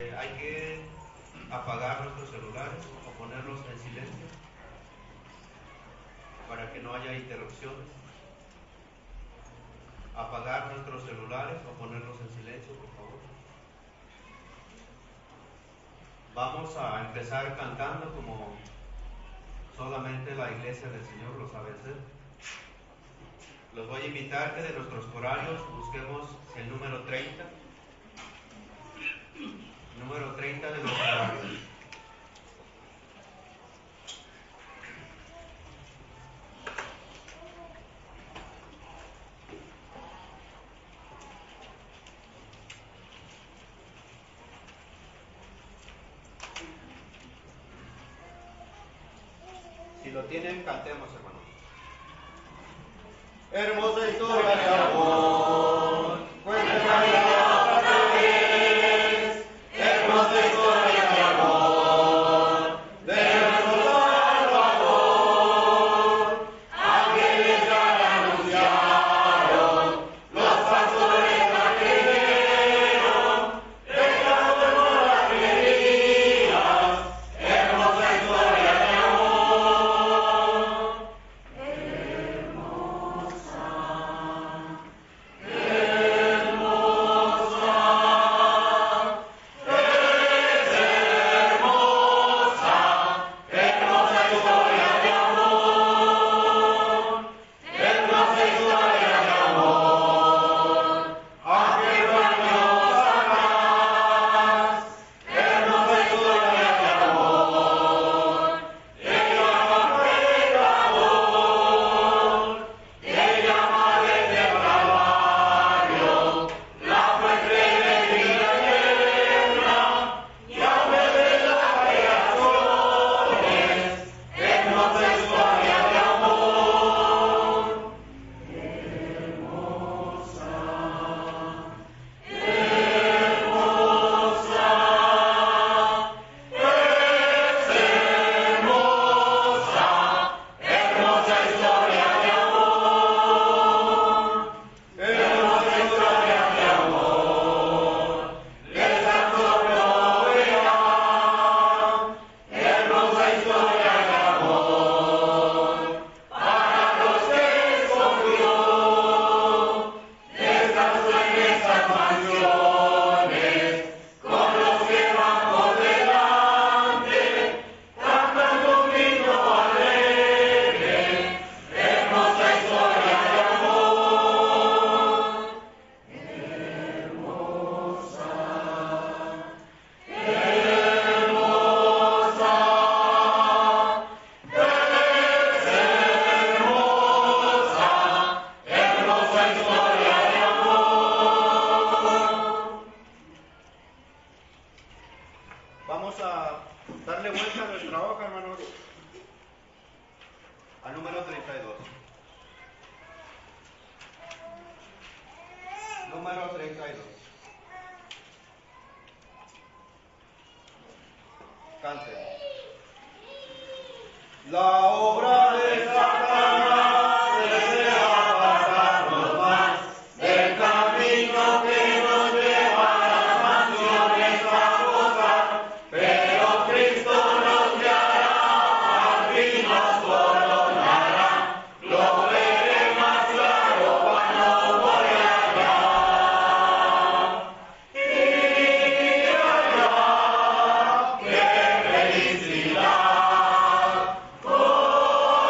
Hay que apagar nuestros celulares o ponerlos en silencio para que no haya interrupciones. Apagar nuestros celulares o ponerlos en silencio, por favor. Vamos a empezar cantando como solamente la iglesia del Señor lo sabe hacer. Los voy a invitar que de nuestros corarios busquemos el número 30. Número 30 de los corarios. Si lo tienen, cantemos, hermanos. Hermosa historia de amor, cuéntame otra vez. Hermosa historia de amor, de nuestro Salvador. Ángeles ya la anunciaron, los pastores la creyeron, dejando por las heridas. Hermosa historia de amor. Vamos a darle vuelta a nuestra hoja, hermanos, al número 32. Número 32. Cante. La obra de Satanás desea apartarnos más del camino que nos lleva a las mansiones a gozar, pero Cristo nos guiará, al fin nos coronará, lo veré más claro cuando voy allá. Y allá, qué felicidad. Oh,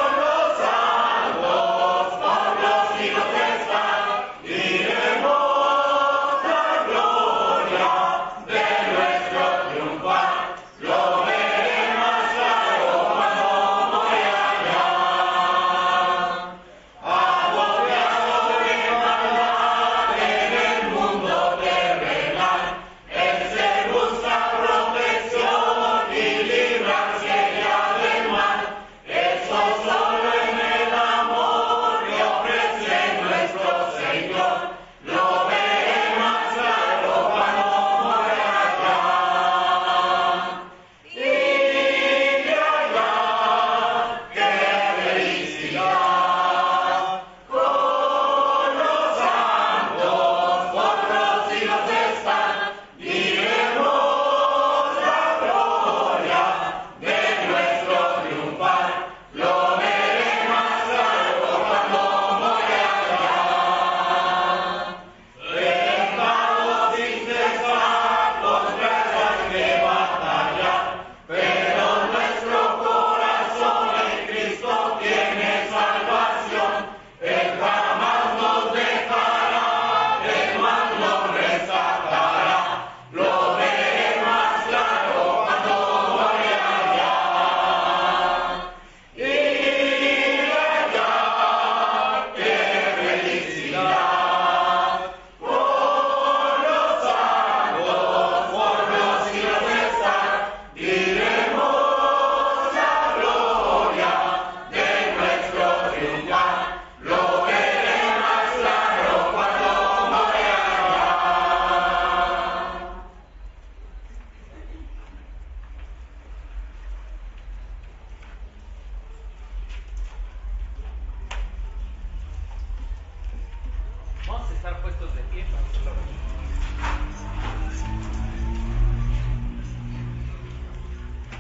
estar puestos de pie para hacer la oración.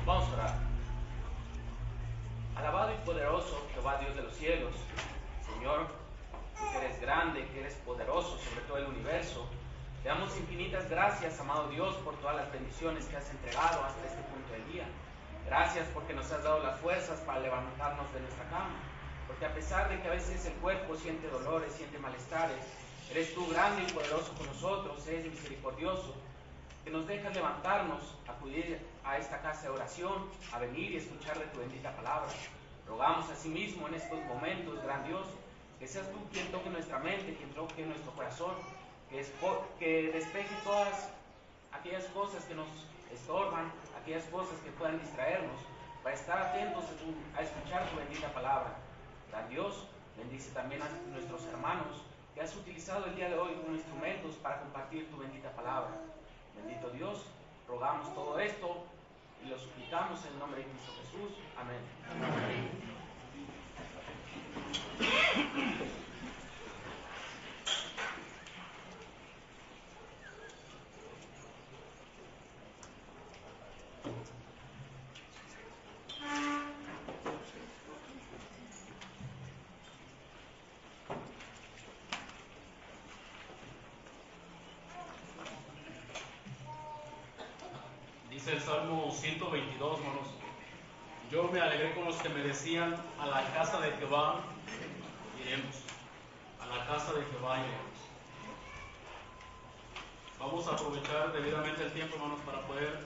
Vamos a orar. Alabado y poderoso Jehová Dios de los cielos, Señor, que eres grande, que eres poderoso sobre todo el universo. Te damos infinitas gracias, amado Dios, por todas las bendiciones que has entregado hasta este punto del día. Gracias porque nos has dado las fuerzas para levantarnos de nuestra cama. Porque a pesar de que a veces el cuerpo siente dolores, siente malestares, eres tú grande y poderoso con nosotros, eres misericordioso, que nos dejas levantarnos, acudir a esta casa de oración, a venir y escuchar de tu bendita palabra. Rogamos asimismo en estos momentos, gran Dios, que seas tú quien toque nuestra mente, quien toque nuestro corazón, que despeje todas aquellas cosas que nos estorban, aquellas cosas que puedan distraernos, para estar atentos a escuchar tu bendita palabra. Gran Dios, bendice también a nuestros hermanos que has utilizado el día de hoy como instrumentos para compartir tu bendita palabra. Bendito Dios, rogamos todo esto y lo suplicamos en el nombre de Cristo Jesús. Amén. Amén. Dice el Salmo 122, hermanos: yo me alegré con los que me decían, a la casa de Jehová iremos. A la casa de Jehová iremos. Vamos a aprovechar debidamente el tiempo, hermanos, para poder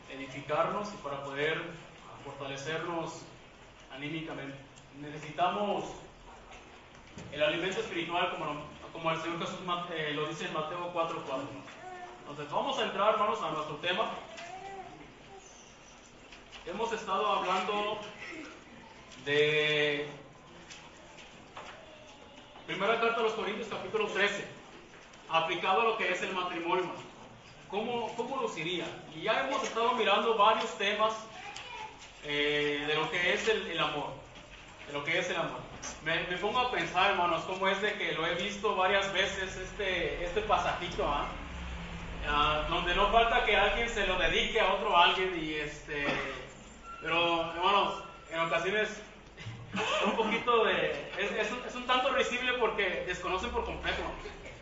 edificarnos y para poder fortalecernos anímicamente. Necesitamos el alimento espiritual, como el Señor Jesús lo dice en Mateo 4:4. Entonces vamos a entrar, hermanos, a nuestro tema. Hemos estado hablando de Primera Carta a los Corintios, capítulo 13, aplicado a lo que es el matrimonio. ¿Cómo luciría? Y ya hemos estado mirando varios temas de lo que es el amor. De lo que es el amor. Me pongo a pensar, hermanos, cómo es de que lo he visto varias veces este pasajito, donde no falta que alguien se lo dedique a otro alguien pero, hermanos, en ocasiones un poquito es un tanto risible porque desconocen por completo,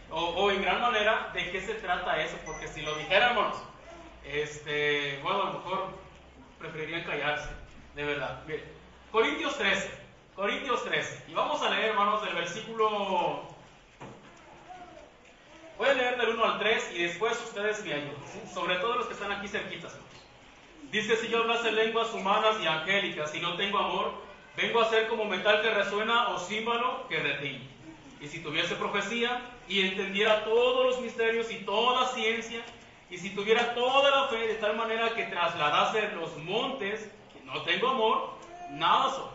o en gran manera de qué se trata eso, porque si lo dijéramos, bueno, a lo mejor preferirían callarse, de verdad. Mire, Corintios 13, y vamos a leer, hermanos, del versículo, voy a leer del 1 al 3 y después ustedes me ayudan, ¿sí? Sobre todo los que están aquí cerquitas. Dice: si yo hablase lenguas humanas y angélicas y no tengo amor, vengo a ser como metal que resuena o címbalo que retiñe. Y si tuviese profecía y entendiera todos los misterios y toda ciencia, y si tuviera toda la fe de tal manera que trasladase los montes, no tengo amor, nada soy.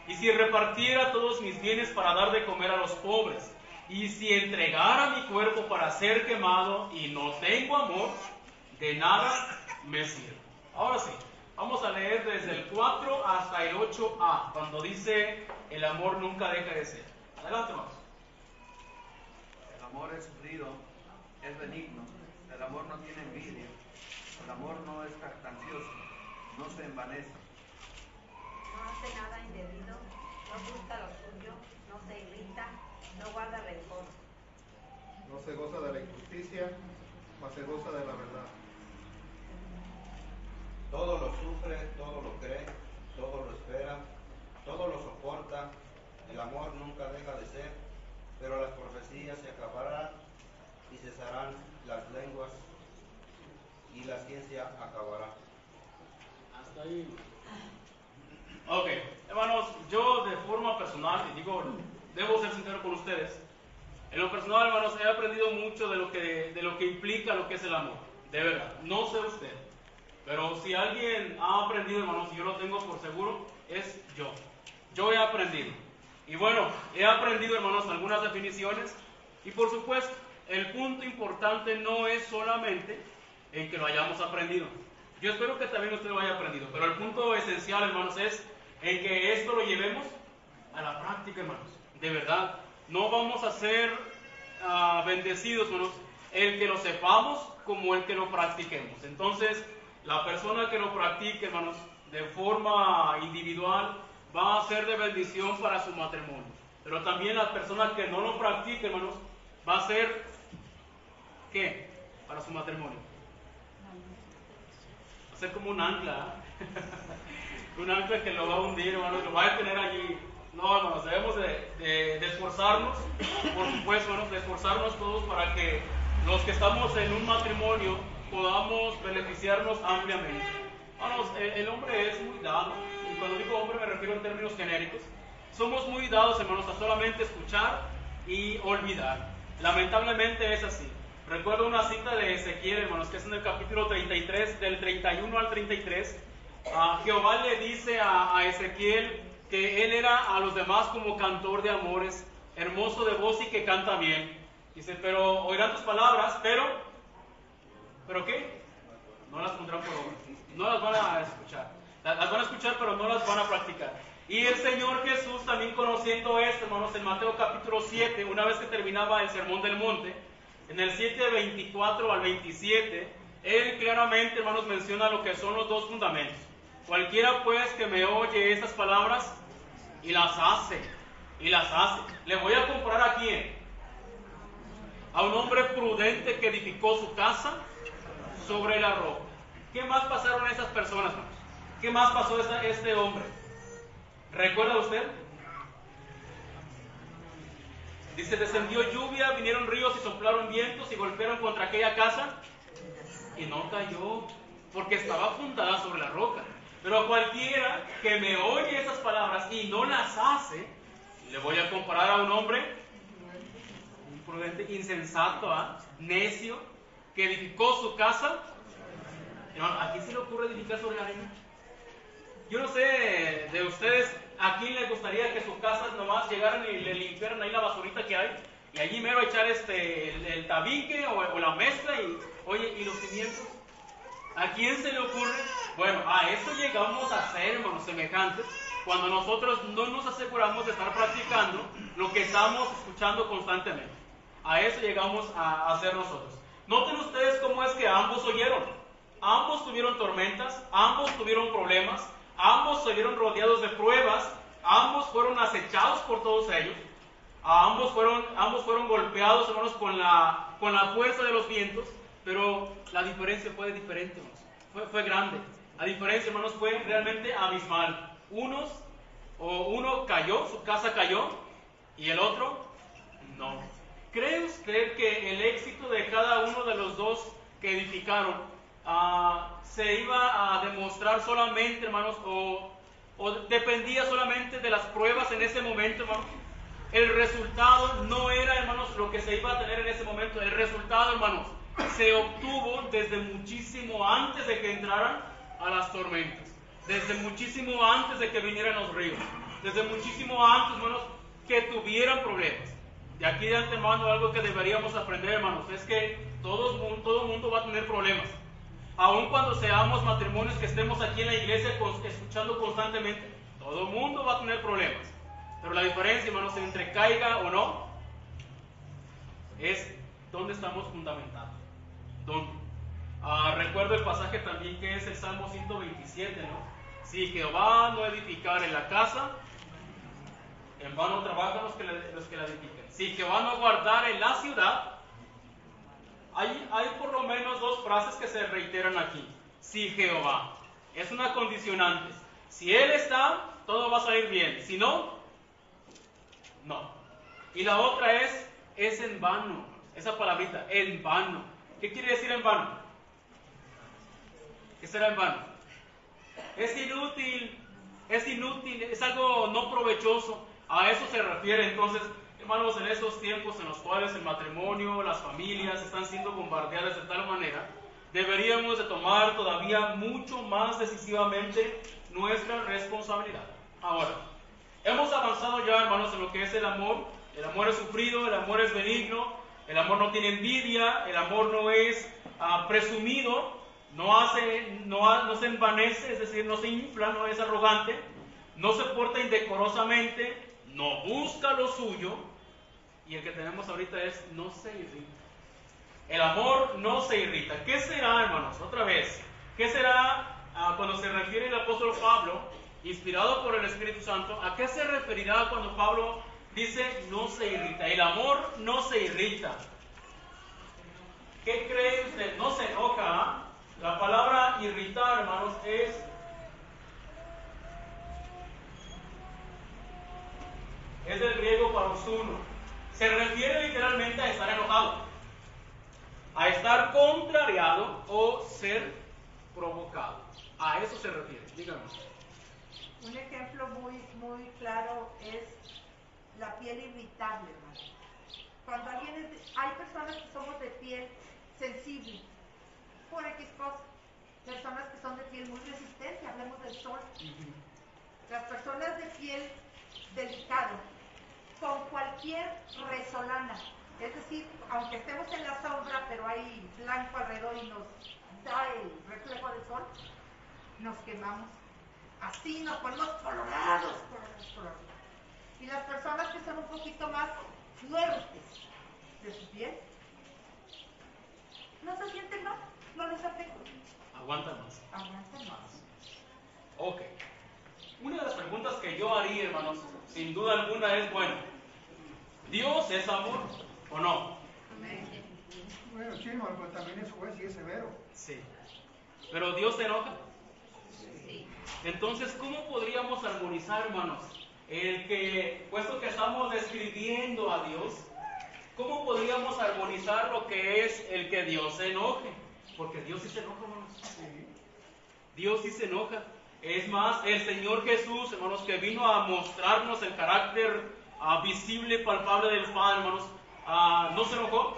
Y si repartiera todos mis bienes para dar de comer a los pobres, y si entregara mi cuerpo para ser quemado y no tengo amor, de nada me sirve. Ahora sí, vamos a leer desde el 4 hasta el 8a, cuando dice: el amor nunca deja de ser. Adelante, hermanos. El amor es sufrido, es benigno, el amor no tiene envidia, el amor no es jactancioso, no se envanece. No hace nada indebido, no busca lo suyo, no se irrita, no guarda rencor. No se goza de la injusticia, mas se goza de la verdad. Todo lo sufre, todo lo cree, todo lo espera, todo lo soporta. El amor nunca deja de ser, pero las profecías se acabarán y cesarán las lenguas y la ciencia acabará. Hasta ahí. Ok, hermanos, yo de forma personal, y digo, debo ser sincero con ustedes, en lo personal, hermanos, he aprendido mucho de lo que implica lo que es el amor, de verdad. No sé usted, pero si alguien ha aprendido, hermanos, y yo lo tengo por seguro, es yo. Yo he aprendido. Y bueno, he aprendido, hermanos, algunas definiciones, y por supuesto, el punto importante no es solamente en que lo hayamos aprendido. Yo espero que también usted lo haya aprendido, pero el punto esencial, hermanos, es en que esto lo llevemos a la práctica, hermanos. De verdad, no vamos a ser bendecidos, hermanos, el que lo sepamos como el que lo practiquemos. Entonces, la persona que lo practique, hermanos, de forma individual, va a ser de bendición para su matrimonio. Pero también la persona que no lo practique, hermanos, va a ser, ¿qué? Para su matrimonio. Va a ser como un ancla, ¿eh? Un ancla que lo va a hundir, hermanos, lo va a tener allí. No, hermanos, debemos de esforzarnos, por supuesto, hermanos, de esforzarnos todos para que los que estamos en un matrimonio podamos beneficiarnos ampliamente. Hermanos, el hombre es muy dado, y cuando digo hombre me refiero en términos genéricos. Somos muy dados, hermanos, a solamente escuchar y olvidar. Lamentablemente es así. Recuerdo una cita de Ezequiel, hermanos, que es en el capítulo 33, del 31 al 33. Jehová le dice a Ezequiel que él era a los demás como cantor de amores, hermoso de voz y que canta bien. Dice, pero oirán tus palabras, ¿pero qué? No las pondrán por obra. No las van a escuchar. Las van a escuchar, pero no las van a practicar. Y el Señor Jesús, también conociendo esto, hermanos, en Mateo capítulo 7, una vez que terminaba el Sermón del Monte, en el 7, 24 al 27, Él claramente, hermanos, menciona lo que son los dos fundamentos. Cualquiera, pues, que me oye estas palabras y las hace, le voy a comparar a quién. A un hombre prudente que edificó su casa sobre la roca. ¿Qué más pasaron esas personas, hermanos? ¿Qué más pasó este hombre? ¿Recuerda usted? Dice, descendió lluvia, vinieron ríos y soplaron vientos y golpearon contra aquella casa y no cayó, porque estaba fundada sobre la roca. Pero a cualquiera que me oye esas palabras y no las hace, le voy a comparar a un hombre prudente, insensato, necio, que edificó su casa. ¿A quién se le ocurre edificar sobre la arena? Yo no sé de ustedes, ¿a quién les gustaría que sus casas nomás llegaran y le limpiaran ahí la basurita que hay? Y allí mero echar el tabique o la mezcla y, oye, ¿y los cimientos? ¿A quién se le ocurre? Bueno, a eso llegamos a ser, hermanos, semejantes, cuando nosotros no nos aseguramos de estar practicando lo que estamos escuchando constantemente. A eso llegamos a ser nosotros. Noten ustedes cómo es que ambos oyeron. Ambos tuvieron tormentas, ambos tuvieron problemas, ambos se vieron rodeados de pruebas, ambos fueron acechados por todos ellos, ambos fueron golpeados, hermanos, con la fuerza de los vientos, pero la diferencia fue diferente, hermanos. Fue grande. La diferencia, hermanos, fue realmente abismal. Uno cayó, su casa cayó, y el otro no. ¿Cree usted que el éxito de cada uno de los dos que edificaron se iba a demostrar solamente, hermanos, o dependía solamente de las pruebas en ese momento, hermanos? El resultado no era, hermanos, lo que se iba a tener en ese momento. El resultado, hermanos, se obtuvo desde muchísimo antes de que entraran a las tormentas, desde muchísimo antes de que vinieran los ríos, desde muchísimo antes, hermanos, que tuvieran problemas. De aquí de antemano, algo que deberíamos aprender, hermanos, es que todo mundo va a tener problemas. Aun cuando seamos matrimonios que estemos aquí en la iglesia escuchando constantemente, todo el mundo va a tener problemas. Pero la diferencia, hermanos, entre caiga o no, es dónde estamos fundamentados. ¿Dónde? Recuerdo el pasaje también que es el Salmo 127, ¿no? Si Jehová no edificare la casa, en vano trabajan los que la edifican. Si Jehová no guardare la ciudad, hay por lo menos dos frases que se reiteran aquí. Si Jehová, es una condicionante. Si Él está, todo va a salir bien. Si no, no. Y la otra es en vano. Esa palabrita, en vano. ¿Qué quiere decir en vano? ¿Qué será en vano? Es inútil, es algo no provechoso. A eso se refiere. Entonces, hermanos, en estos tiempos en los cuales el matrimonio, las familias están siendo bombardeadas de tal manera, deberíamos de tomar todavía mucho más decisivamente nuestra responsabilidad. Ahora, hemos avanzado ya, hermanos, en lo que es el amor. El amor es sufrido, el amor es benigno, el amor no tiene envidia, el amor no es presumido, no se envanece, es decir, no se infla, no es arrogante, no se porta indecorosamente, no busca lo suyo y el que tenemos ahorita es no se irrita. El amor no se irrita. ¿Qué será, hermanos? Otra vez, ¿qué será cuando se refiere el apóstol Pablo, inspirado por el Espíritu Santo? ¿A qué se referirá cuando Pablo dice no se irrita? El amor no se irrita. ¿Qué cree usted? No se enoja. La palabra irritar, hermanos, es del griego parousuno. Se refiere literalmente a estar enojado, a estar contrariado o ser provocado. A eso se refiere. Díganme. Un ejemplo muy claro es la piel irritable, hermano. Cuando hay personas que somos de piel sensible, por X cosa. Personas que son de piel muy resistente, hablemos del sol. Las personas de piel delicada, con cualquier resolana, es decir, aunque estemos en la sombra, pero hay blanco alrededor y nos da el reflejo del sol, nos quemamos. Así nos ponemos colorados. Y las personas que son un poquito más fuertes de su piel, no se sienten mal, no les afecta. Aguantan más. Aguantan más. Ok. Una de las preguntas que yo haría, hermanos, sin duda alguna es, bueno, ¿Dios es amor o no? Bueno, sí, hermano, pero también es juez y es severo. Sí. ¿Pero Dios se enoja? Sí. Entonces, ¿cómo podríamos armonizar, hermanos? Puesto que estamos describiendo a Dios, ¿cómo podríamos armonizar lo que es el que Dios se enoje? Porque Dios sí se enoja, hermanos. Sí. Dios sí se enoja. Es más, el Señor Jesús, hermanos, que vino a mostrarnos el carácter visible, palpable del Padre, hermanos, ¿no se enojó?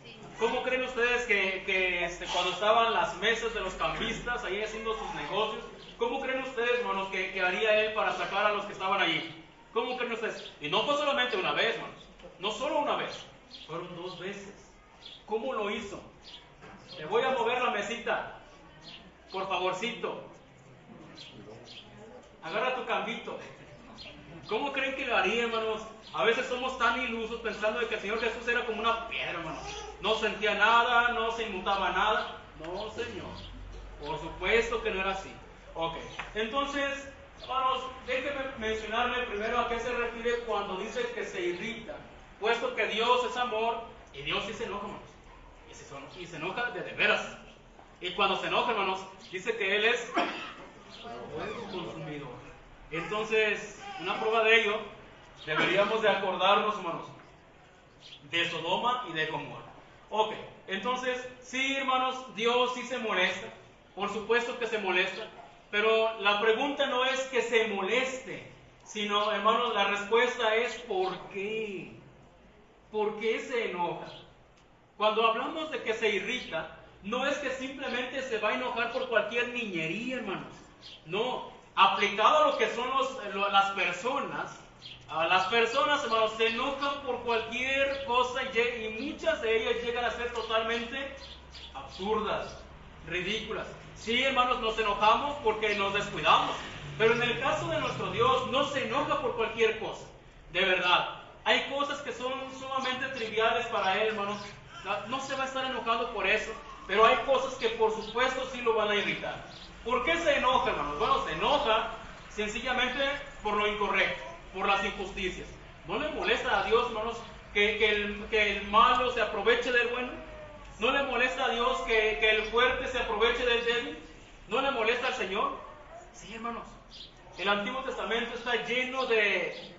Sí. ¿Cómo creen ustedes que cuando estaban las mesas de los cambistas ahí haciendo sus negocios, cómo creen ustedes, hermanos, que haría Él para sacar a los que estaban allí? ¿Cómo creen ustedes? Y no fue solamente una vez, hermanos, no solo una vez, fueron 2 veces. ¿Cómo lo hizo? Te voy a mover la mesita, por favorcito. Agarra tu cambito. ¿Cómo creen que lo haría, hermanos? A veces somos tan ilusos pensando de que el Señor Jesús era como una piedra, hermanos. No sentía nada, no se inmutaba nada. No, Señor. Por supuesto que no era así. Ok. Entonces, hermanos, déjenme mencionarle primero a qué se refiere cuando dice que se irrita. Puesto que Dios es amor y Dios sí se enoja, hermanos. Y se enoja de veras. Y cuando se enoja, hermanos, dice que Él es fuego consumidor. Entonces, una prueba de ello, deberíamos de acordarnos, hermanos, de Sodoma y de Gomorra. Ok, entonces, sí, hermanos, Dios sí se molesta. Por supuesto que se molesta. Pero la pregunta no es que se moleste, sino, hermanos, la respuesta es ¿por qué? ¿Por qué se enoja? Cuando hablamos de que se irrita, no es que simplemente se va a enojar por cualquier niñería, hermanos. No, aplicado a lo que son las personas, hermanos, se enojan por cualquier cosa y muchas de ellas llegan a ser totalmente absurdas, ridículas. Sí, hermanos, nos enojamos porque nos descuidamos, pero en el caso de nuestro Dios no se enoja por cualquier cosa. De verdad, hay cosas que son sumamente triviales para Él, hermanos. No se va a estar enojado por eso, pero hay cosas que por supuesto sí lo van a irritar. ¿Por qué se enoja, hermanos? Bueno, se enoja sencillamente por lo incorrecto, por las injusticias. ¿No le molesta a Dios, hermanos, que el malo se aproveche del bueno? ¿No le molesta a Dios que el fuerte se aproveche del débil? ¿No le molesta al Señor? Sí, hermanos. El Antiguo Testamento está lleno de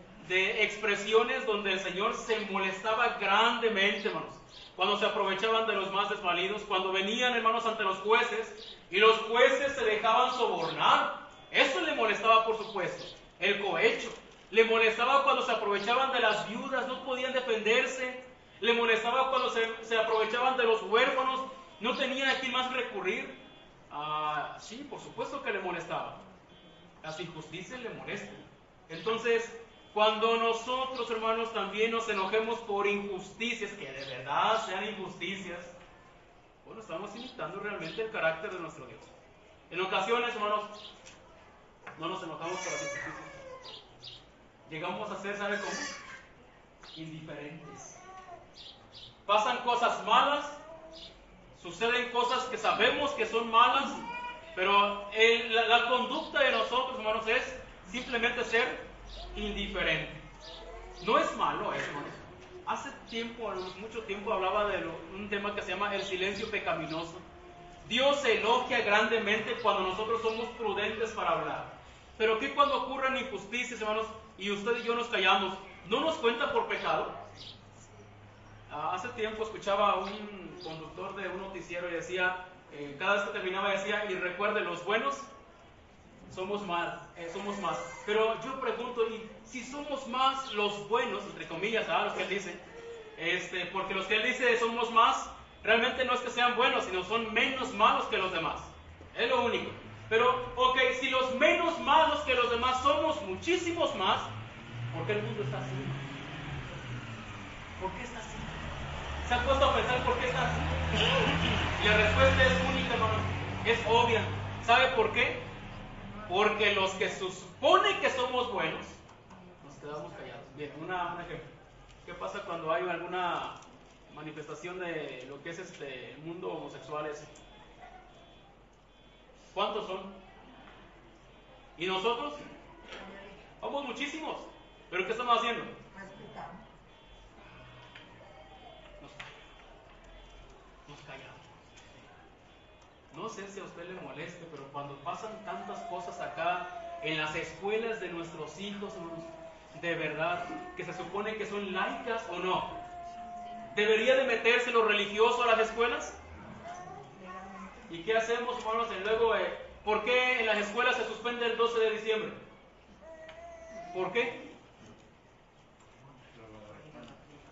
expresiones donde el Señor se molestaba grandemente, hermanos. Cuando se aprovechaban de los más desvalidos, cuando venían, hermanos, ante los jueces, y los jueces se dejaban sobornar. Eso le molestaba, por supuesto. El cohecho. Le molestaba cuando se aprovechaban de las viudas, no podían defenderse. Le molestaba cuando se aprovechaban de los huérfanos, no tenían a quién más recurrir. Sí, por supuesto que le molestaba. Las injusticias le molestan. Entonces, cuando nosotros, hermanos, también nos enojemos por injusticias, que de verdad sean injusticias, bueno, estamos imitando realmente el carácter de nuestro Dios. En ocasiones, hermanos, no nos enojamos por las injusticias. Llegamos a ser, ¿sabe cómo? indiferentes. Pasan cosas malas, suceden cosas que sabemos que son malas, pero la conducta de nosotros, hermanos, es simplemente ser indiferente. No es malo eso, hermanos. Hace tiempo, mucho tiempo, hablaba de un tema que se llama el silencio pecaminoso. Dios se elogia grandemente cuando nosotros somos prudentes para hablar. Pero ¿qué cuando ocurren injusticias, hermanos, y usted y yo nos callamos? ¿No nos cuenta por pecado? Hace tiempo escuchaba a un conductor de un noticiero y decía, cada vez que terminaba decía, y recuerde, los buenos somos más. Pero yo pregunto, ¿y si somos más los buenos, entre comillas, los que él dice? Porque los que él dice somos más, realmente no es que sean buenos, sino son menos malos que los demás. Es lo único. Pero, ok, si los menos malos que los demás somos muchísimos más, ¿por qué el mundo está así? ¿Por qué está así? ¿Se ha puesto a pensar por qué está así? Y la respuesta es única, hermano. Es obvia. ¿Sabe por qué? Porque los que supone que somos buenos, nos quedamos callados. Bien, un ejemplo. ¿Qué pasa cuando hay alguna manifestación de lo que es el mundo homosexual? ¿Cuántos son? ¿Y nosotros? Somos muchísimos. ¿Pero qué estamos haciendo? Nos callamos. No sé si a usted le moleste, pero cuando pasan tantas cosas acá en las escuelas de nuestros hijos, de verdad, que se supone que son laicas o no, ¿debería de meterse lo religioso a las escuelas? ¿Y qué hacemos, hermanos? Y luego, ¿por qué en las escuelas se suspende el 12 de diciembre? ¿Por qué?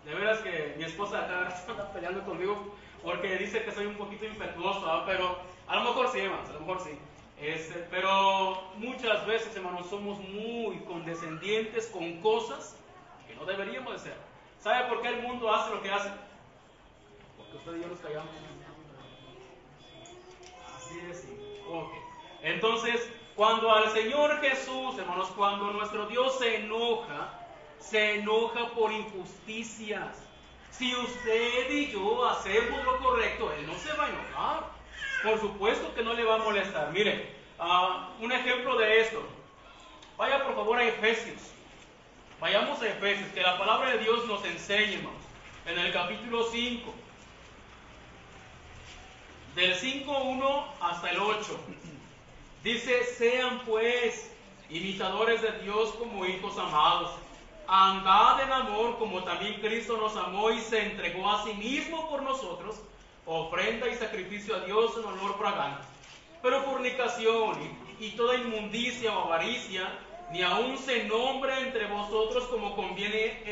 De veras que mi esposa acá está peleando conmigo porque dice que soy un poquito impetuoso, pero a lo mejor sí, hermanos, a lo mejor sí. Pero muchas veces, hermanos, somos muy condescendientes con cosas que no deberíamos de ser. ¿Sabe por qué el mundo hace lo que hace? Porque usted y yo nos callamos. Así es, sí. Ok. Entonces, cuando al Señor Jesús, hermanos, cuando nuestro Dios se enoja por injusticias. Si usted y yo hacemos lo correcto, Él no se va a enojar. Por supuesto que no le va a molestar. Mire, un ejemplo de esto. Vaya por favor a Efesios. Vayamos a Efesios, que la palabra de Dios nos enseña, hermanos. En el capítulo 5. Del 5:1 hasta el 8. Dice, sean pues imitadores de Dios como hijos amados. Andad en amor como también Cristo nos amó y se entregó a sí mismo por nosotros, ofrenda y sacrificio a Dios en olor fragante. Pero fornicación y toda inmundicia o avaricia, ni aun se nombre entre vosotros como conviene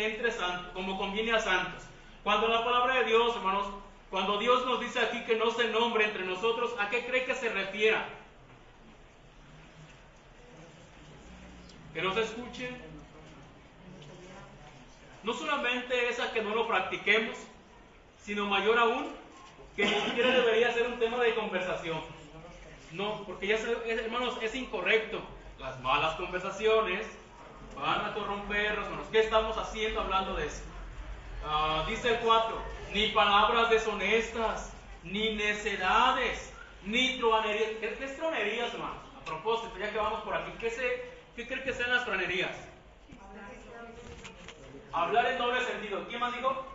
a santos. Cuando la palabra de Dios, hermanos, cuando Dios nos dice aquí que no se nombre entre nosotros, ¿a qué cree que se refiera? ¿Que no se escuche? No solamente es a que no lo practiquemos, sino mayor aún, que ni siquiera debería ser un tema de conversación. No, porque ya, hermanos, es incorrecto. Las malas conversaciones van a corrompernos, hermanos. ¿Qué estamos haciendo hablando de eso? Dice el 4, ni palabras deshonestas, ni necedades, ni tronerías. ¿Qué es tronerías, hermanos? A propósito, ya que vamos por aquí, ¿qué creen que sean las tronerías? Hablar en doble sentido. ¿Quién más dijo?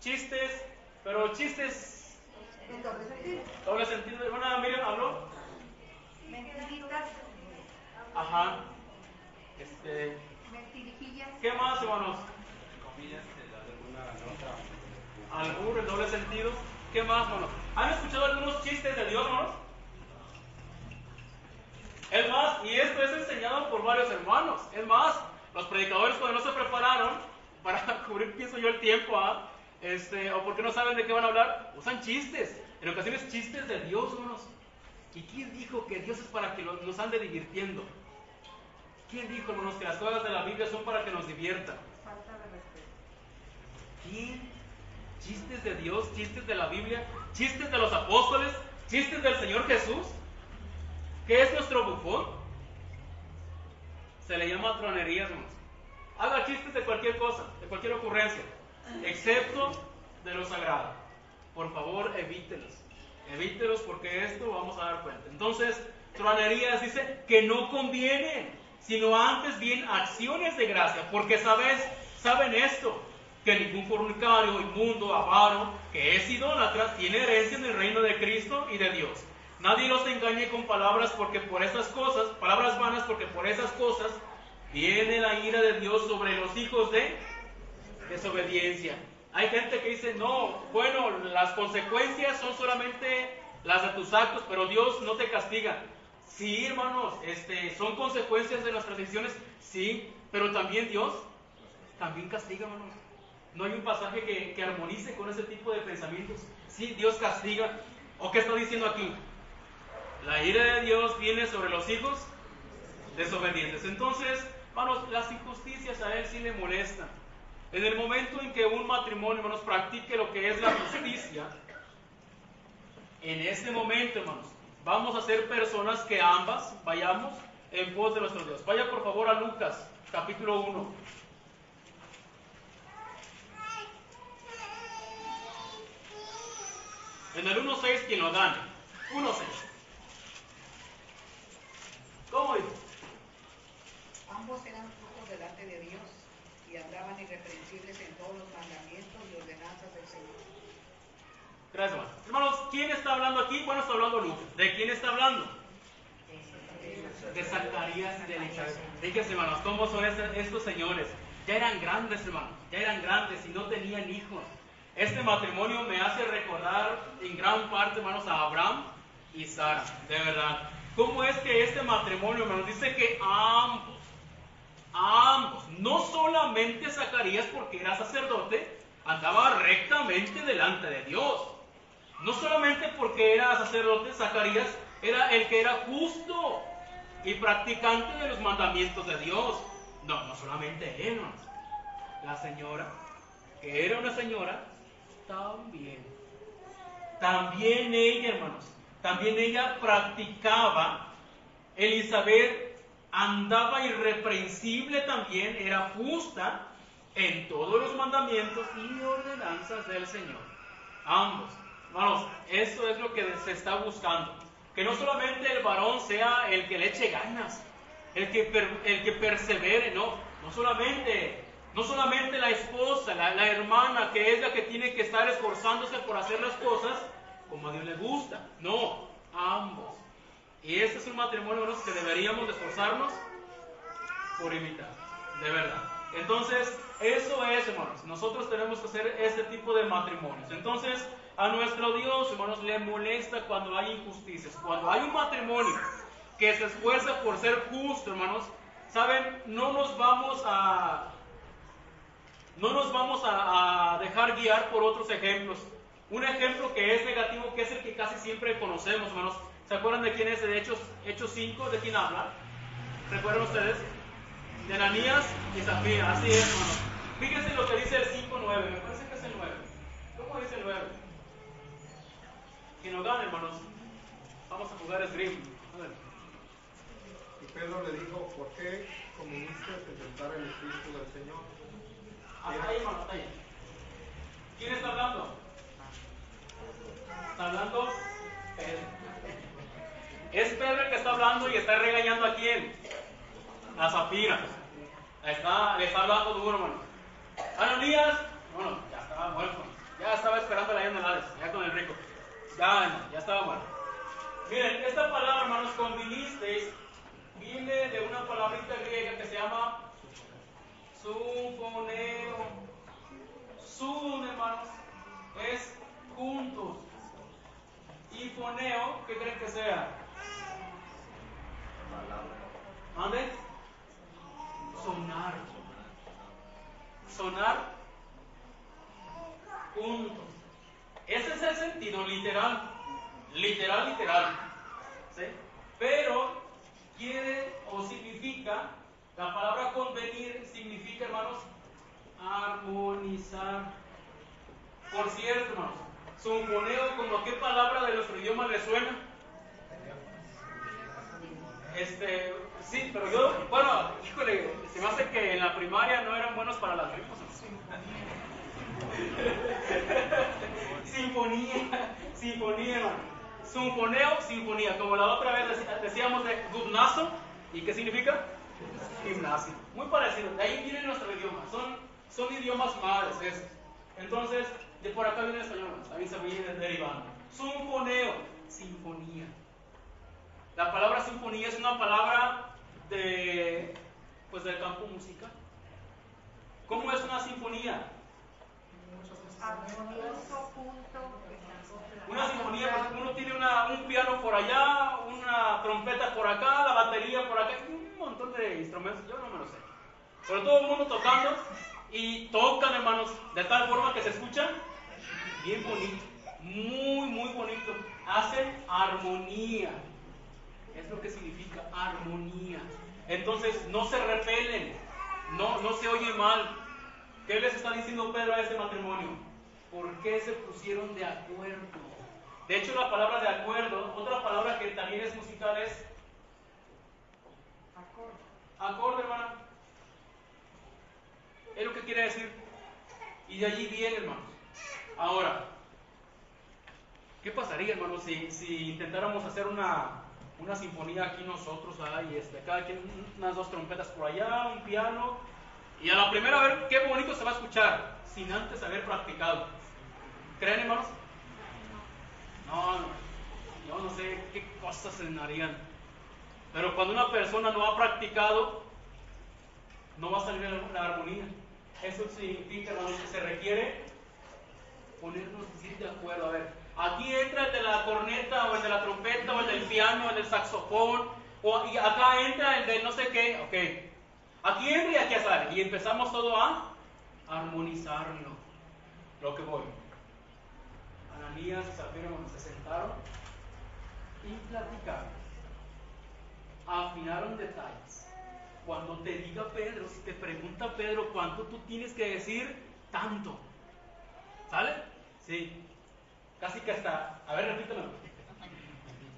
Chistes, pero chistes en doble sentido. Doble sentido. Hermana Miriam habló. Mentiritas. Ajá. Mentirijillas. ¿Qué más, hermanos? Albur, en doble sentido. ¿Qué más, hermanos? ¿Han escuchado algunos chistes de Dios, hermanos? Es más, y esto es enseñado por varios hermanos. Es más, los predicadores cuando no se prepararon para cubrir, pienso yo, el tiempo, o porque no saben de qué van a hablar, usan chistes. En ocasiones chistes de Dios, hermanos. ¿Y quién dijo que Dios es para que nos ande divirtiendo? ¿Quién dijo, hermanos, que las cosas de la Biblia son para que nos diviertan? Falta de respeto. ¿Quién? ¿Chistes de Dios? ¿Chistes de la Biblia? ¿Chistes de los apóstoles? ¿Chistes del Señor Jesús? ¿Qué es nuestro bufón? Se le llama tronerías, hermanos. haga chistes de cualquier cosa, de cualquier ocurrencia, excepto de lo sagrado. Por favor, evítelos. Evítelos porque esto vamos a dar cuenta. Entonces, truhanerías dice que no conviene, sino antes bien acciones de gracia, porque saben esto, que ningún fornicario, inmundo, avaro, que es idólatra, tiene herencia en el reino de Cristo y de Dios. Nadie los engañe con palabras vanas, porque por esas cosas viene la ira de Dios sobre los hijos de desobediencia. Hay gente que dice, no, bueno, las consecuencias son solamente las de tus actos, pero Dios no te castiga. Sí, hermanos, son consecuencias de nuestras decisiones, sí, pero también Dios también castiga, hermanos. No hay un pasaje que armonice con ese tipo de pensamientos. Sí, Dios castiga. ¿O qué está diciendo aquí? La ira de Dios viene sobre los hijos desobedientes. Entonces, hermanos, las injusticias a Él sí le molestan. En el momento en que un matrimonio, hermanos, practique lo que es la justicia, en este momento, hermanos, vamos a ser personas que ambas vayamos en pos de nuestro Dios. Vaya por favor a Lucas, capítulo 1. En el 1.6, quien lo gane. 1.6. ¿Cómo dice? Ambos eran justos delante de Dios y andaban irreprensibles en todos los mandamientos y ordenanzas del Señor. Gracias, hermanos. ¿Quién está hablando aquí? Bueno, está hablando Lucas. ¿De quién está hablando? De Zacarías y de Elizabeth. Fíjense, hermanos, cómo son estos señores. Ya eran grandes, hermanos. Ya eran grandes y no tenían hijos. Este matrimonio me hace recordar en gran parte, hermanos, a Abraham y Sara. De verdad. ¿Cómo es que este matrimonio, hermanos, dice que ambos, no solamente Zacarías porque era sacerdote, andaba rectamente delante de Dios. No solamente porque era sacerdote, Zacarías era el que era justo y practicante de los mandamientos de Dios. No solamente él, hermanos. La señora, que era una señora, también ella, hermanos, también ella practicaba. Elizabeth andaba irreprensible también, era justa en todos los mandamientos y ordenanzas del Señor. Ambos, hermanos, eso es lo que se está buscando. Que no solamente el varón sea el que le eche ganas, el que persevere, no solamente la esposa, la hermana, que es la que tiene que estar esforzándose por hacer las cosas como a Dios le gusta. No, ambos. Y este es un matrimonio, hermanos, que deberíamos de esforzarnos por imitar, de verdad. Entonces, eso es, hermanos, nosotros tenemos que hacer este tipo de matrimonios. Entonces, a nuestro Dios, hermanos, le molesta cuando hay injusticias. Cuando hay un matrimonio que se esfuerza por ser justo, hermanos, ¿saben? No nos vamos a dejar guiar por otros ejemplos. Un ejemplo que es negativo, que es el que casi siempre conocemos, hermanos. ¿Se acuerdan de quién es de Hechos 5? ¿De quién habla? ¿Recuerdan ustedes? De Ananías y Zafira. Así es, hermanos. Fíjense lo que dice el 5.9. Me parece que es el 9. ¿Cómo dice el 9? Quien lo gane, hermanos. Vamos a jugar esgrima. A ver. Y Pedro le dijo, ¿por qué comuniste tentar el Espíritu del Señor? Hasta ahí, hermano, hasta ahí. ¿Quién está hablando? Está hablando Pedro. Es Pedro el que está hablando y está regañando a quién? A Zafira. Le está hablando duro, hermano. Ananías, bueno, ya estaba muerto. Ya estaba esperando la llama de Hades, ya con el rico. Ya estaba muerto. Miren, esta palabra, hermanos, convinisteis, viene de una palabrita griega que se llama sumfoneo. Sum, hermanos, es juntos. Y foneo, ¿qué creen que sea? ¿Mande? Sonar juntos. Ese es el sentido literal. ¿Sí? Pero quiere o significa, la palabra convenir significa, hermanos, armonizar. Por cierto, hermanos, sumfoneo, ¿como qué palabra de nuestro idioma le suena? Sí, pero yo, bueno, híjole, se me hace que en la primaria no eran buenos para las rimas. Sinfonía, hermano. Sinfoneo, sinfonía, como la otra vez decíamos de gimnasio. ¿Y qué significa? Gimnasio. Muy parecido, de ahí viene nuestro idioma. Son idiomas madres esos. Entonces, de por acá viene el español, también se viene derivando. Sinfoneo, sinfonía. La palabra sinfonía es una palabra del campo musical. ¿Cómo es una sinfonía? Armonioso punto. Una sinfonía, pues uno tiene un piano por allá, una trompeta por acá, la batería por acá, y un montón de instrumentos, yo no me lo sé. Pero todo el mundo tocando, y tocan, hermanos, de tal forma que se escucha bien bonito, muy, muy bonito. Hacen armonía, es lo que significa armonía. Entonces, no se repelen, no se oye mal. ¿Qué les está diciendo Pedro a este matrimonio? ¿Por qué se pusieron de acuerdo? De hecho, la palabra de acuerdo, otra palabra que también es musical es acorde, hermana. Es lo que quiere decir. Y de allí viene, hermanos. Ahora, ¿qué pasaría, hermanos, si intentáramos hacer una sinfonía aquí nosotros, y cada quien unas 2 trompetas por allá, un piano, y a la primera vez qué bonito se va a escuchar, sin antes haber practicado? ¿Creen, hermanos? No, yo no sé qué cosas se harían. Pero cuando una persona no ha practicado, no va a salir la armonía. Eso significa, hermanos, que se requiere ponernos de acuerdo. A ver, aquí entra el de la corneta, o el de la trompeta, o el del piano, o el del saxofón, y acá entra el de no sé qué. Ok, aquí entra y aquí sale. Y empezamos todo a armonizarlo. Lo que voy. Ananías y Zafira se sentaron y platicaron, afinaron detalles. Cuando te diga Pedro, si te pregunta Pedro cuánto tú tienes que decir, tanto. ¿Sale? Sí. Casi que hasta, a ver, repítemelo.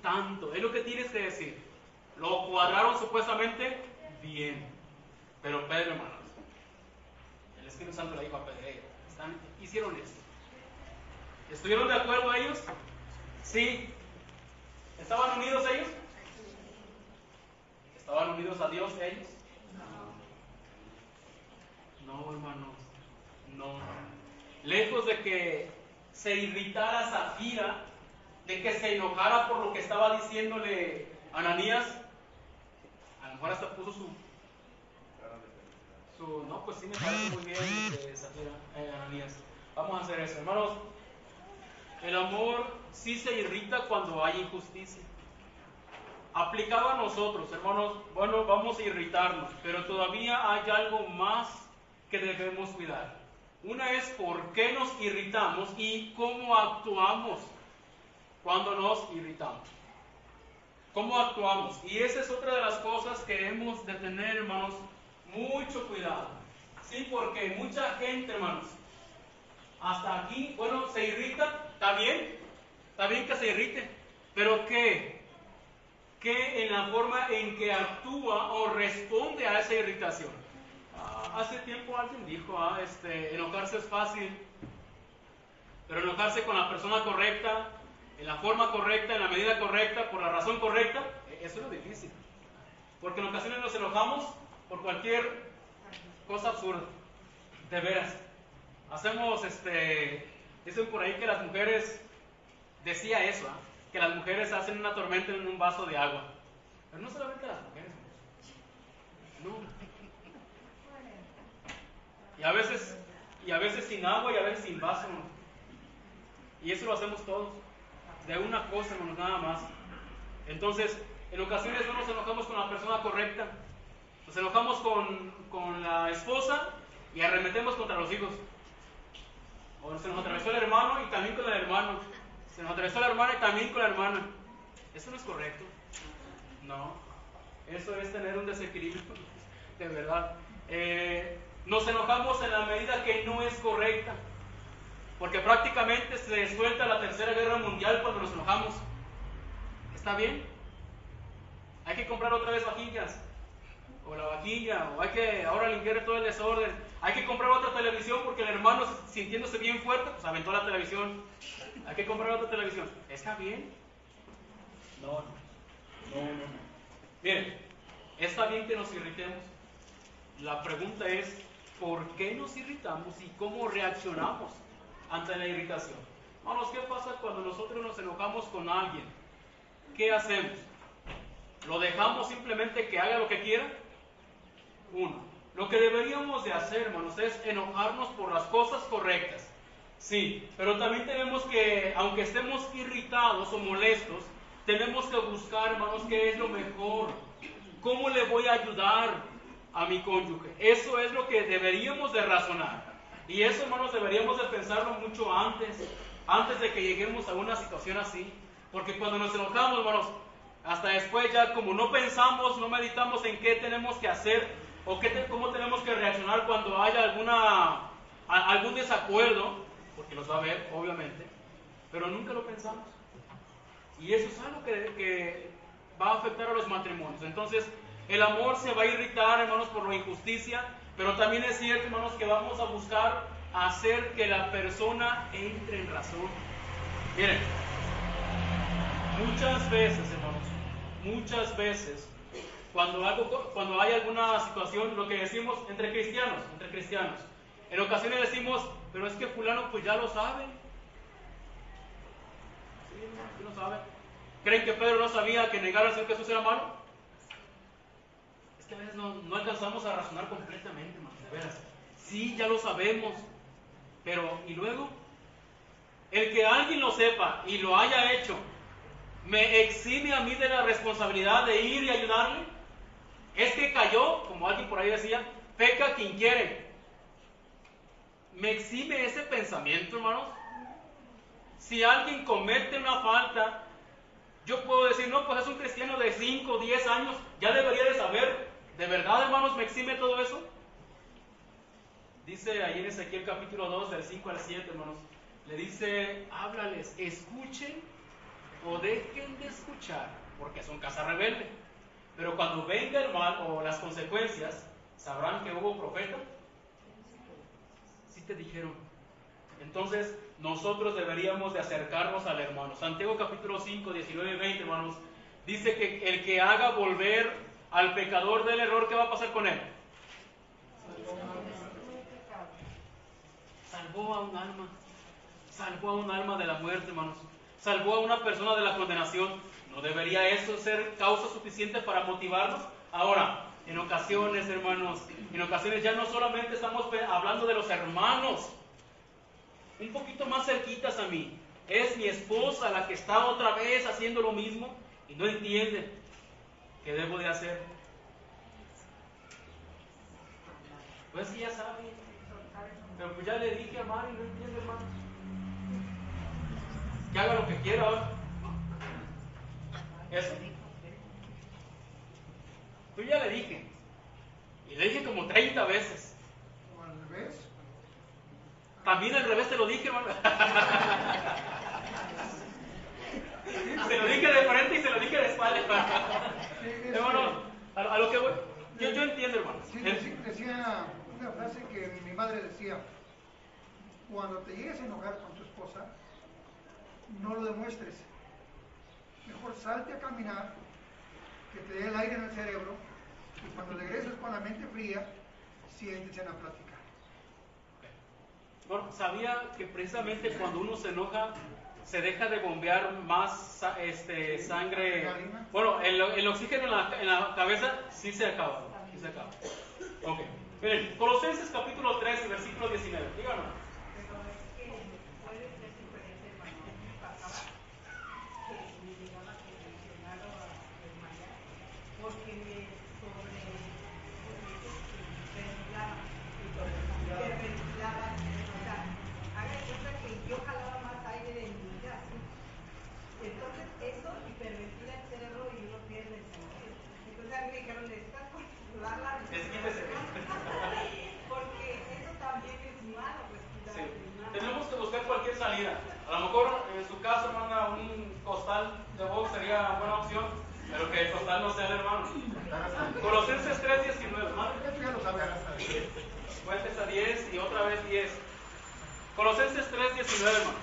Tanto, es lo que tienes que decir. Lo cuadraron supuestamente bien. Pero Pedro, hermanos, el Espíritu Santo le dijo a Pedro, hicieron esto. ¿Estuvieron de acuerdo ellos? Sí. ¿Estaban unidos ellos? ¿Estaban unidos a Dios ellos? No, hermanos. No. Lejos de que se irritara Zafira, de que se enojara por lo que estaba diciéndole Ananías, a lo mejor hasta puso no, pues sí me parece muy bien Zafira, Ananías. Vamos a hacer eso, hermanos. El amor sí se irrita cuando hay injusticia. Aplicado a nosotros, hermanos, bueno, vamos a irritarnos, pero todavía hay algo más que debemos cuidar. Una es por qué nos irritamos y cómo actuamos cuando nos irritamos. ¿Cómo actuamos? Y esa es otra de las cosas que hemos de tener, hermanos, mucho cuidado. Sí, porque mucha gente, hermanos, hasta aquí, bueno, se irrita. Está bien que se irrite, pero ¿qué en la forma en que actúa o responde a esa irritación? Hace tiempo alguien dijo, enojarse es fácil, pero enojarse con la persona correcta, en la forma correcta, en la medida correcta, por la razón correcta, eso es lo difícil. Porque en ocasiones nos enojamos por cualquier cosa absurda, de veras. Hacemos, dicen por ahí que las mujeres, decía eso, que las mujeres hacen una tormenta en un vaso de agua. Pero no solamente las mujeres, no. Y a veces sin agua y a veces sin vaso. Y eso lo hacemos todos, de una cosa, hermanos, nada más. Entonces, en ocasiones no nos enojamos con la persona correcta. Nos enojamos con la esposa y arremetemos contra los hijos. O se nos atravesó el hermano y también con el hermano. Se nos atravesó la hermana y también con la hermana. Eso no es correcto. No. Eso es tener un desequilibrio. De verdad. Nos enojamos en la medida que no es correcta. Porque prácticamente se suelta la Tercera Guerra Mundial cuando nos enojamos. ¿Está bien? hay que comprar otra vez vajillas, o la vajilla, o hay que ahora limpiar todo el desorden, hay que comprar otra televisión porque el hermano sintiéndose bien fuerte, pues aventó la televisión, hay que comprar otra televisión. ¿Está bien? No. Miren, está bien que nos irritemos. La pregunta es, ¿por qué nos irritamos y cómo reaccionamos ante la irritación? Hermanos, ¿qué pasa cuando nosotros nos enojamos con alguien? ¿Qué hacemos? ¿Lo dejamos simplemente que haga lo que quiera? Uno, lo que deberíamos de hacer, hermanos, es enojarnos por las cosas correctas. Sí, pero también tenemos que, aunque estemos irritados o molestos, tenemos que buscar, hermanos, qué es lo mejor. ¿Cómo le voy a ayudar a mi cónyuge? Eso es lo que deberíamos de razonar. Y eso, hermanos, deberíamos de pensarlo mucho antes de que lleguemos a una situación así. Porque cuando nos enojamos, hermanos, hasta después ya como no pensamos, no meditamos en qué tenemos que hacer o cómo tenemos que reaccionar cuando haya algún desacuerdo, porque los va a haber, obviamente, pero nunca lo pensamos. Y eso es algo que va a afectar a los matrimonios. Entonces, el amor se va a irritar, hermanos, por la injusticia, pero también es cierto, hermanos, que vamos a buscar hacer que la persona entre en razón. Miren, muchas veces, cuando hay alguna situación, lo que decimos entre cristianos, en ocasiones decimos, pero es que fulano pues ya lo sabe. Sí, lo sabe. ¿Creen que Pedro no sabía que negar al Señor Jesús era malo? Es que a veces no alcanzamos a razonar completamente, hermano, de veras. Sí, ya lo sabemos, pero ¿y luego? El que alguien lo sepa y lo haya hecho, ¿me exime a mí de la responsabilidad de ir y ayudarle? Es que cayó, como alguien por ahí decía, peca quien quiere. ¿Me exime ese pensamiento, hermanos? Si alguien comete una falta, yo puedo decir, no, pues es un cristiano de 5 o 10 años, ya debería de saber. ¿De verdad, hermanos, me exime todo eso? Dice ahí en Ezequiel capítulo 2, del 5 al 7, hermanos, le dice, háblales, escuchen o dejen de escuchar, porque son casa rebelde. Pero cuando venga el mal o las consecuencias, ¿sabrán que hubo profeta? Sí te dijeron. Entonces, nosotros deberíamos de acercarnos al hermano. Santiago capítulo 5, 19 y 20, hermanos, dice que el que haga volver al pecador del error, ¿qué va a pasar con él? Salvó a un alma. Salvó a un alma de la muerte, hermanos. Salvó a una persona de la condenación. ¿No debería eso ser causa suficiente para motivarnos? Ahora, en ocasiones, hermanos, ya no solamente estamos hablando de los hermanos, un poquito más cerquitas a mí. Es mi esposa la que está otra vez haciendo lo mismo y no entiende qué debo de hacer. Pues sí, ya sabe, pero pues ya le dije a Mari, no entiende, hermano. Que haga lo que quiera ahora. Eso. Yo ya le dije. Y le dije como 30 veces. ¿O al revés? También al revés te lo dije, hermano. Se lo dije de frente y se lo dije de espalda. Hermano, a lo que voy. Yo entiendo, hermano. Sí, decía una frase que mi madre decía: cuando te llegues a enojar con tu esposa, no lo demuestres. Mejor salte a caminar, que te dé el aire en el cerebro, y cuando regreses con la mente fría, siéntese en la plática. Bueno, sabía que precisamente cuando uno se enoja, se deja de bombear más sangre. Bueno, el oxígeno en la cabeza sí se acaba. Ok. Miren, Colosenses capítulo 3, versículo 19. Díganos. A lo mejor en su caso, hermana, un costal de box sería buena opción, Pero que el total no sea el hermano. Colosenses 3:19, hermano. Esto ya lo sabes. Cuentes a 10 y otra vez 10. Colosenses 3:19, hermano.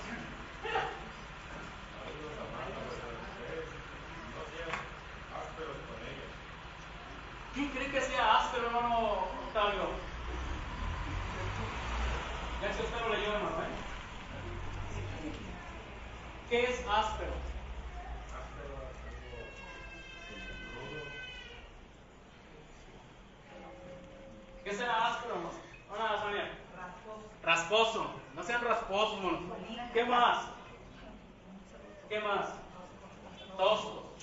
¿Quién cree que sea áspero, hermano Octavio? Ya que usted lo leyó, hermano, ¿eh? ¿Qué es áspero? ¿Qué será áspero, hermano? Hola, Sonia. Rasposo. No sean rasposos, hermano. ¿Qué más? ¿Qué más? Tosco.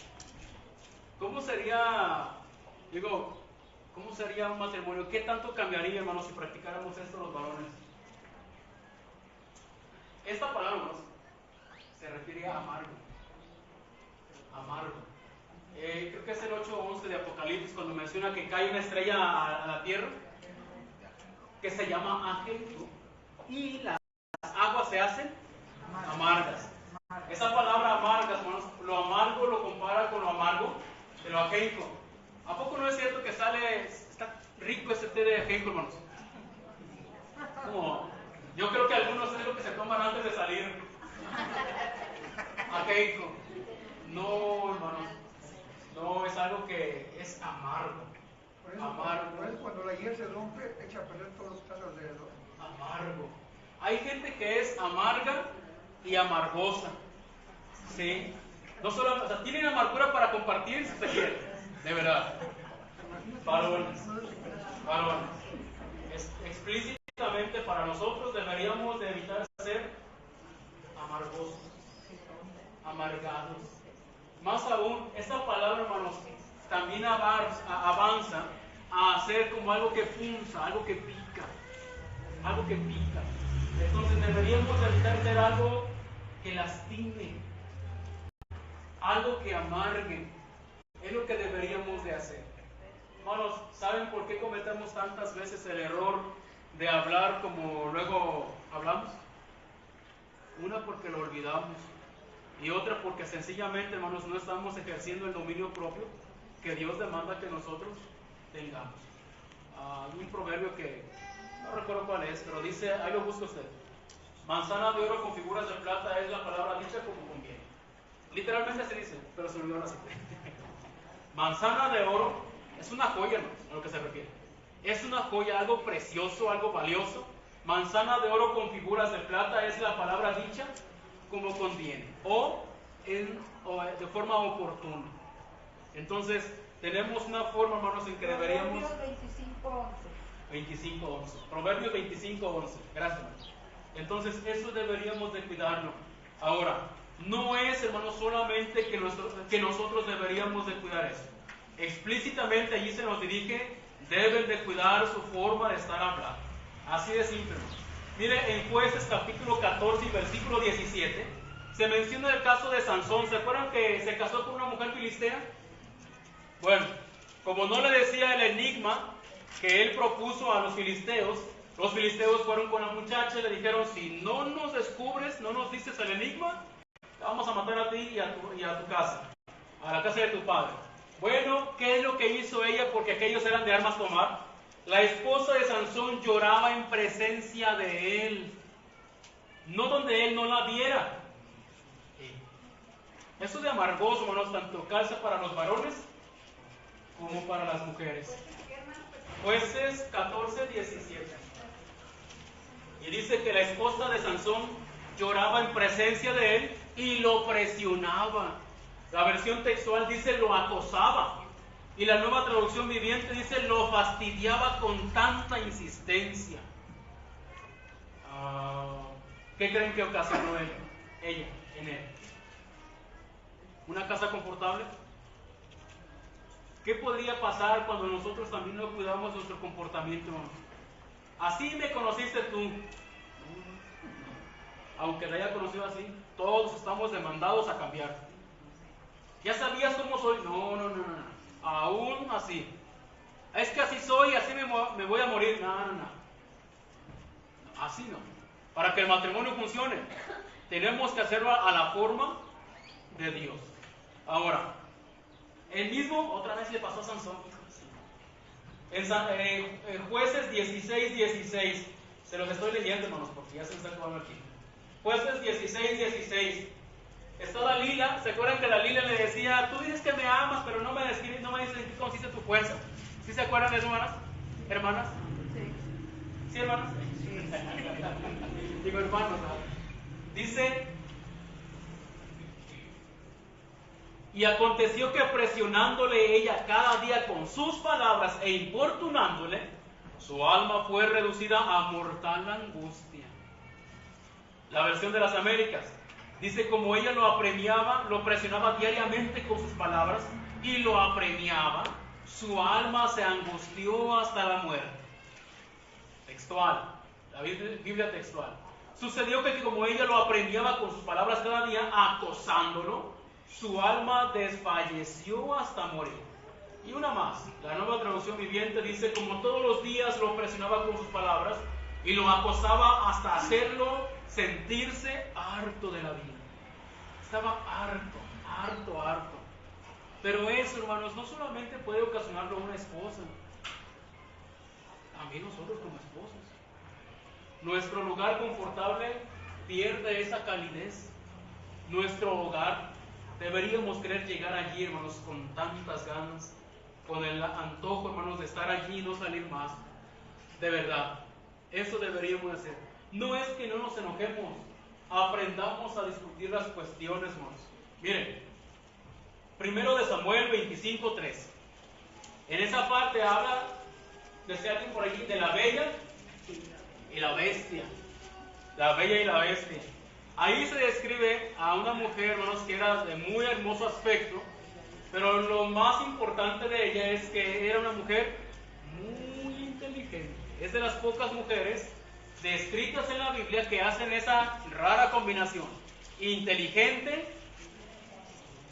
¿Cómo sería, cómo sería un matrimonio? ¿Qué tanto cambiaría, hermano, si practicáramos esto los varones? Esta palabra, hermanos, se refiere a amargo. Amargo. Creo que es el 8:11 de Apocalipsis cuando menciona que cae una estrella a la tierra que se llama Ageico y las aguas se hacen amargas. Esa palabra amargas, hermanos, lo amargo lo compara con lo amargo de lo ageico. ¿A poco no es cierto que está rico ese té de ageico, hermanos? Como, yo creo que algunos es lo que se toman antes de salir. Ageico. No, hermanos. No, es algo que es amargo. Por eso, Amargo. cuando la hiel se rompe, echa a perder todo lo que está alrededor. Amargo. Hay gente que es amarga y amargosa. Sí. No solo, o sea, tienen amargura para compartir si se quieren. De verdad. Varones. Varones. Explícitamente para nosotros deberíamos de evitar ser amargosos, amargados. Más aún, esta palabra, hermanos, también avanza a ser como algo que punza, algo que pica. Algo que pica. Entonces deberíamos evitar ser algo que lastime, algo que amargue. Es lo que deberíamos de hacer. Hermanos, ¿saben por qué cometemos tantas veces el error de hablar como luego hablamos? Una, porque lo olvidamos. Y otra, porque sencillamente, hermanos, no estamos ejerciendo el dominio propio que Dios demanda que nosotros tengamos. Hay un proverbio que no recuerdo cuál es, pero dice, ahí lo busca usted: manzana de oro con figuras de plata es la palabra dicha como conviene. Literalmente se dice, pero se me olvidó la cita. Manzana de oro es una joya, hermanos, a lo que se refiere. Es una joya, algo precioso, algo valioso. Manzana de oro con figuras de plata es la palabra dicha como conviene, o de forma oportuna. Entonces, tenemos una forma, hermanos, en que deberíamos... Proverbios 25:11. Proverbios 25:11. Gracias, hermanos. Entonces, eso deberíamos de cuidarlo. Ahora, no es, hermanos, solamente que nosotros deberíamos de cuidar eso. Explícitamente allí se nos dirige, deben de cuidar su forma de estar hablando. Así de simple, hermanos. Mire, en Jueces capítulo 14 y versículo 17, se menciona el caso de Sansón. ¿Se acuerdan que se casó con una mujer filistea? Bueno, como no le decía el enigma que él propuso a los filisteos fueron con la muchacha y le dijeron: si no nos descubres, no nos dices el enigma, te vamos a matar a ti y a tu casa, a la casa de tu padre. Bueno, ¿qué es lo que hizo ella? Porque aquellos eran de armas tomar. La esposa de Sansón lloraba en presencia de él, no donde él no la viera. Eso de amargoso, hermanos, tanto calza para los varones como para las mujeres. Jueces 14:17. Y dice que la esposa de Sansón lloraba en presencia de él y lo presionaba. La versión textual dice lo acosaba. Y la Nueva Traducción Viviente dice lo fastidiaba con tanta insistencia. ¿Qué creen que ocasionó ella en él? ¿Una casa confortable? ¿Qué podría pasar cuando nosotros también no cuidamos nuestro comportamiento? Así me conociste tú. Aunque la haya conocido así, todos estamos demandados a cambiar. ¿Ya sabías cómo soy? No. Aún así. Es que así soy, así me voy a morir. No. Así no. Para que el matrimonio funcione, tenemos que hacerlo a la forma de Dios. Ahora, El mismo otra vez le pasó a Sansón. En Jueces 16:16, se los estoy leyendo, hermanos, porque ya se me está acabando aquí. Jueces 16:16. Está Dalila, ¿se acuerdan que Dalila le decía, tú dices que me amas, pero no me describes, no me dices en qué consiste tu fuerza? ¿Sí se acuerdan de eso, hermanas? ¿Hermanas? Sí. ¿Sí, hermanas? Sí. Digo, hermanos, ¿no? Dice, y aconteció que presionándole ella cada día con sus palabras e importunándole, su alma fue reducida a mortal angustia. La versión de las Américas dice, como ella lo apremiaba, lo presionaba diariamente con sus palabras y lo apremiaba, su alma se angustió hasta la muerte. Textual, la Biblia textual. Sucedió que como ella lo apremiaba con sus palabras cada día, acosándolo, su alma desfalleció hasta morir. Y una más, la Nueva Traducción Viviente dice, como todos los días lo presionaba con sus palabras y lo acosaba hasta hacerlo sentirse harto de la vida. Estaba harto. Pero eso, hermanos, no solamente puede ocasionarlo a una esposa, también nosotros como esposos. Nuestro lugar confortable pierde esa calidez. Nuestro hogar, deberíamos querer llegar allí, hermanos, con tantas ganas, con el antojo, hermanos, de estar allí y no salir más. De verdad, eso deberíamos hacer. No es que no nos enojemos, aprendamos a discutir las cuestiones, hermanos. Miren, 1 de Samuel 25:3. En esa parte habla, decía alguien por allí, de la bella y la bestia. La bella y la bestia. Ahí se describe a una mujer, hermanos, que era de muy hermoso aspecto, pero lo más importante de ella es que era una mujer muy inteligente. Es de las pocas mujeres descritas en la Biblia que hacen esa rara combinación, inteligente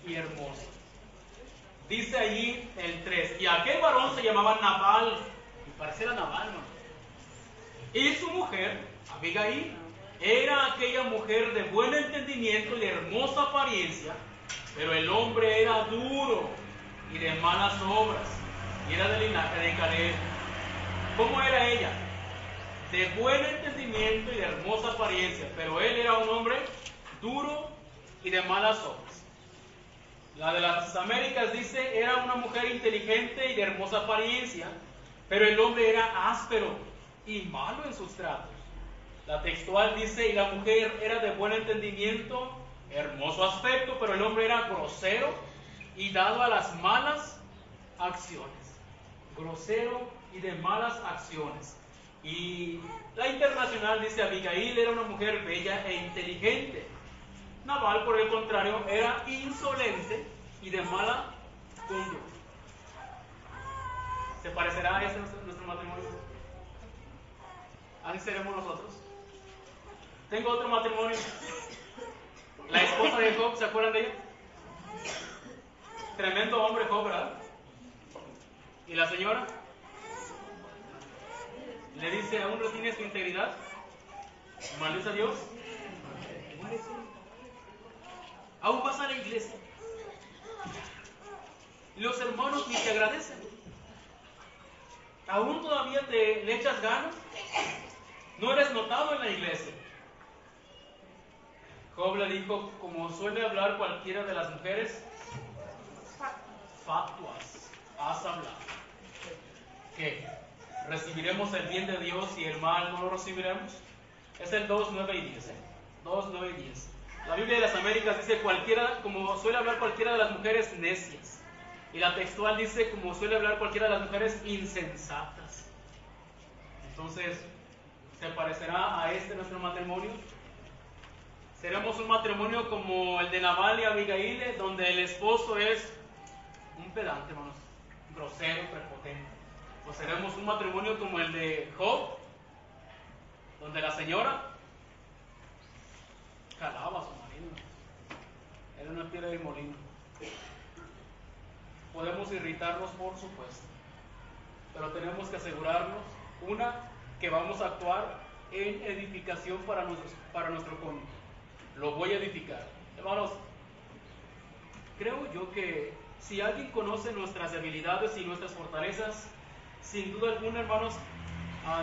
y hermosa. Dice allí el 3, y aquel varón se llamaba Nabal, y pareciera Nabal, ¿no? Y su mujer, Abigail, era aquella mujer de buen entendimiento y de hermosa apariencia, pero el hombre era duro y de malas obras, y era del linaje de Caleb. ¿Cómo era ella? De buen entendimiento y de hermosa apariencia, pero él era un hombre duro y de malas obras. La de las Américas dice, era una mujer inteligente y de hermosa apariencia, pero el hombre era áspero y malo en sus tratos. La textual dice, y la mujer era de buen entendimiento, hermoso aspecto, pero el hombre era grosero y dado a las malas acciones. Grosero y de malas acciones. Y la internacional dice, Abigail era una mujer bella e inteligente. Nabal, por el contrario, era insolente y de mala conducta. ¿Se parecerá a ese nuestro matrimonio? ¿Así seremos nosotros? Tengo otro matrimonio. La esposa de Job, ¿se acuerdan de ella? Tremendo hombre Job, ¿verdad? ¿Y la señora? Le dice, ¿aún retienes tu integridad? ¿Maldice a Dios? ¿Aún vas a la iglesia? Los hermanos ni te agradecen. ¿Aún todavía le echas ganas? No eres notado en la iglesia. Job le dijo, como suele hablar cualquiera de las mujeres, fatuas, has hablado. ¿Qué? ¿Recibiremos el bien de Dios y el mal no lo recibiremos? Es el 2, 9 y 10. 2, 9 y 10. La Biblia de las Américas dice, cualquiera, como suele hablar cualquiera de las mujeres necias. Y la textual dice, como suele hablar cualquiera de las mujeres insensatas. Entonces, ¿se parecerá a nuestro matrimonio? ¿Seremos un matrimonio como el de Nabal y Abigail, donde el esposo es un pedante, hermanos, grosero, prepotente? ¿O seremos un matrimonio como el de Job, donde la señora calaba a su marido? Era una piedra de molino. Podemos irritarnos, por supuesto, pero tenemos que asegurarnos, que vamos a actuar en edificación para nuestro cónyuge. Lo voy a edificar. Hermanos, creo yo que Si alguien conoce nuestras debilidades y nuestras fortalezas, sin duda alguna, hermanos,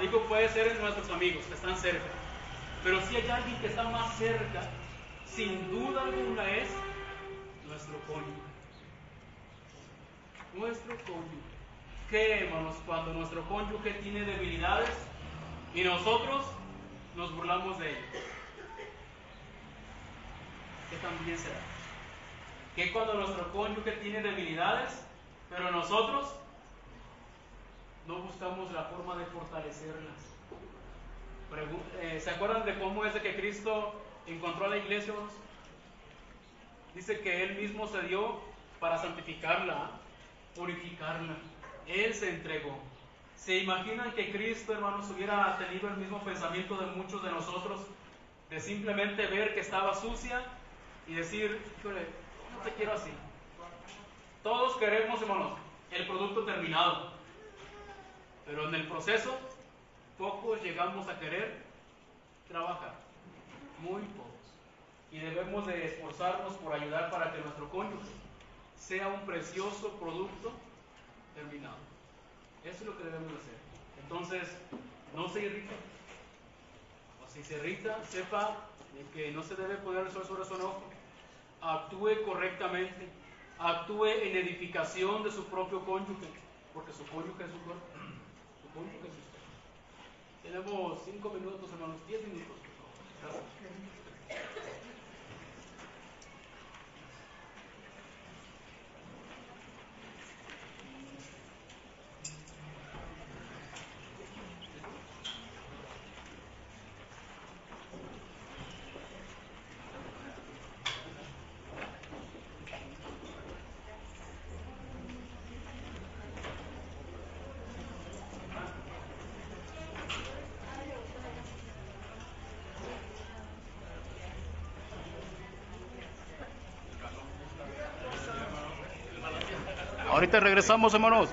digo, puede ser en nuestros amigos que están cerca. Pero si hay alguien que está más cerca, sin duda alguna es nuestro cónyuge. Nuestro cónyuge. ¿Qué, hermanos, cuando nuestro cónyuge tiene debilidades y nosotros nos burlamos de ellos? ¿Qué también será? ¿Qué cuando nuestro cónyuge tiene debilidades, pero nosotros no buscamos la forma de fortalecerlas? ¿Se acuerdan de cómo es de que Cristo encontró a la iglesia? Dice que Él mismo se dio para santificarla, purificarla. Él se entregó. ¿Se imaginan que Cristo, hermanos, hubiera tenido el mismo pensamiento de muchos de nosotros, de simplemente ver que estaba sucia y decir, híjole, no te quiero así? Todos queremos, hermanos, el producto terminado, pero en el proceso pocos llegamos a querer trabajar, muy pocos. Y debemos de esforzarnos por ayudar para que nuestro cónyuge sea un precioso producto terminado. Eso es lo que debemos hacer. Entonces, no se irrita. O si se irrita, sepa de que no se debe poner el sol sobre su enojo. Actúe correctamente. Actúe en edificación de su propio cónyuge, porque su cónyuge es su cuerpo. Su cónyuge es usted. Tenemos 5 minutos, hermanos, 10 minutos, por favor. Gracias. Ahorita regresamos, hermanos.